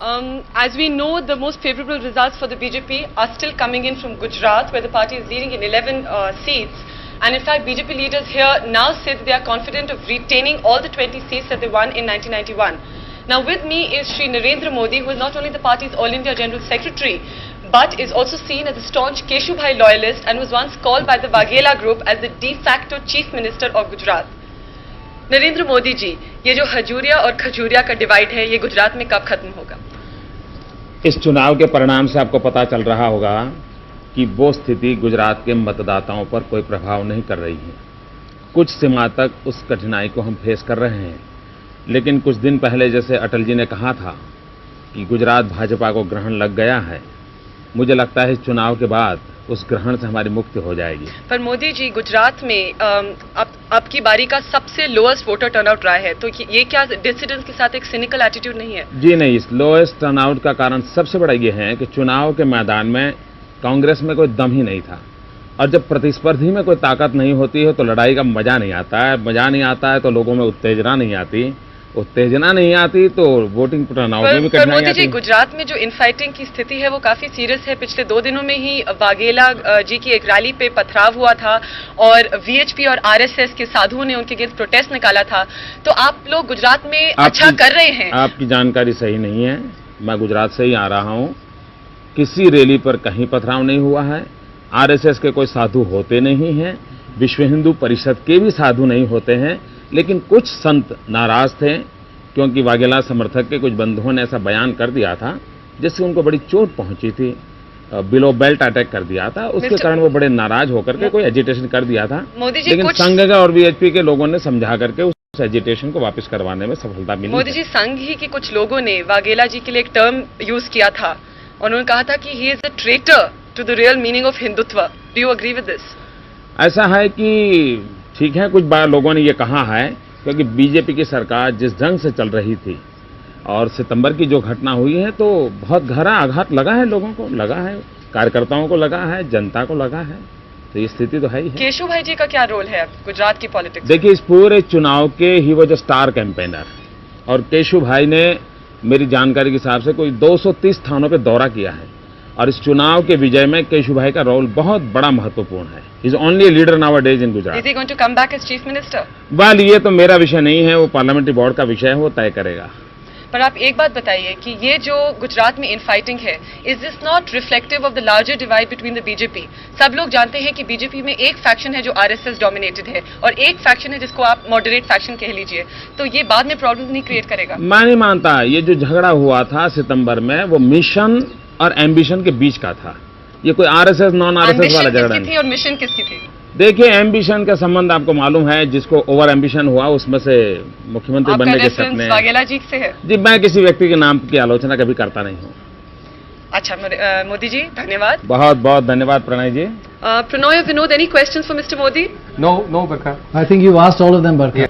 As we know, the most favorable results for the BJP are still coming in from Gujarat, where the party is leading in 11 seats. And in fact, BJP leaders here now say that they are confident of retaining all the 20 seats that they won in 1991. Now with me is Shri Narendra Modi, who is not only the party's All India General Secretary, but is also seen as a staunch Keshubhai loyalist and was once called by the Waghela group as the de facto Chief Minister of Gujarat. Narendra Modi ji, ये जो हजूरिया और खजूरिया का divide है, ये गुजरात में कब खत्म होगा? इस चुनाव के परिणाम से आपको पता चल रहा होगा कि वो स्थिति गुजरात के मतदाताओं पर कोई प्रभाव नहीं कर रही है। कुछ सीमा तक उस कठिनाई को हम फेस कर रहे हैं, लेकिन कुछ दिन पहले जैसे अटल जी ने कहा था कि गुजरात भाजपा को ग्रहण लग गया है, मुझे लगता है इस चुनाव के बाद उस ग्रहण से हमारी मुक्ति हो जाएगी। पर मोदी जी, गुजरात में अब की बारी का सबसे लोएस्ट वोटर टर्नआउट रहा है, तो ये क्या डिसिडेंट्स के साथ एक सिनिकल एटीट्यूड नहीं है? जी नहीं, इस लोएस्ट टर्नआउट का कारण सबसे बड़ा ये है कि चुनाव के मैदान में कांग्रेस में कोई दम ही नहीं था, और जब प्रतिस्पर्धी में कोई ताकत नहीं होती है तो लड़ाई का मजा नहीं आता है। मजा नहीं आता है तो लोगों में उत्तेजना नहीं आती, तो वोटिंग टर्नआउट में भी कठिनाई आती है। मोदी जी, गुजरात में जो इनफाइटिंग की स्थिति है वो काफी सीरियस है। पिछले 2 दिनों में ही वाघेला जी की एक रैली पे पथराव हुआ था और वीएचपी और आरएसएस के साधुओं ने उनके अगेंस्ट प्रोटेस्ट निकाला था। तो आप लोग गुजरात में अच्छा कर रहे हैं? आपकी जानकारी सही नहीं है। मैं गुजरात से ही आ रहा हूं, किसी रैली पर कहीं पथराव नहीं हुआ है। आरएसएस के कोई साधु होते नहीं हैं, विश्व हिंदू परिषद के भी साधु नहीं होते हैं, लेकिन कुछ संत नाराज थे क्योंकि वाघेला समर्थक के कुछ बंधुओं ने ऐसा बयान कर दिया था जिससे उनको बड़ी चोट पहुंची थी, बिलो बेल्ट अटैक कर दिया था, उसके कारण वो बड़े नाराज होकर के कोई एजिटेशन कर दिया था। लेकिन संघ और वीएचपी के लोगों ने समझा करके उस एजिटेशन को वापस करवाने में सफलता मिली। मोदी जी, संघ ही के कुछ लोगों ने वाघेला जी के लिए एक टर्म यूज किया था, उन्होंने कहा था कि he is a traitor to the real meaning of Hindutva. Do you agree with this? ऐसा है कि ठीक है, कुछ बार लोगों ने ये कहा है क्योंकि बीजेपी की सरकार जिस ढंग से चल रही थी और सितंबर की जो घटना हुई है तो बहुत गहरा आघात लगा है, लोगों को लगा है, कार्यकर्ताओं को लगा है, जनता को लगा है, तो ये स्थिति तो है ही है। केशव भाई जी का क्या रोल है गुजरात की पॉलिटिक्स? देखिए, इस पूरे चुनाव के ही वो जो स्टार कैंपेनर, और केशव भाई ने मेरी जानकारी के हिसाब से कोई 230 स्थानों पर दौरा किया है, और इस चुनाव के विजय में केशव भाई का रोल बहुत बड़ा महत्वपूर्ण है। Is only a leader nowadays in Gujarat. Is he going to come back as chief minister? Well, ये तो मेरा विषय नहीं है, वो पार्लियामेंट्री बोर्ड का विषय है, वो तय करेगा। पर आप एक बात बताइए कि ये जो गुजरात में इनफाइटिंग है, is this not reflective of the larger divide between the BJP? सब लोग जानते हैं कि बीजेपी में एक फैक्शन है जो आरएसएस डोमिनेटेड है और एक फैक्शन है जिसको आप मॉडरेट फैक्शन कह लीजिए, तो ये बाद में प्रॉब्लम नहीं क्रिएट करेगा? मैं नहीं मानता। ये जो झगड़ा हुआ था सितंबर में, वो मिशन और एम्बिशन के बीच का था। ये कोई आरएसएस नॉन आरएसएस वाला झगड़ा नहीं। और मिशन किसकी थी? देखिए, एम्बिशन का संबंध आपको मालूम है, जिसको ओवर एम्बिशन हुआ उसमें से मुख्यमंत्री बनने के सपने वाघेला जी से है। जी, मैं किसी व्यक्ति के नाम की आलोचना कभी करता नहीं हूँ। अच्छा, मोदी जी धन्यवाद। बहुत बहुत धन्यवाद प्रणय जी। Pranoy, Vinod, any questions for Mr. Modi? No, Barkha. I think you've asked all of them, Barkha. Yeah.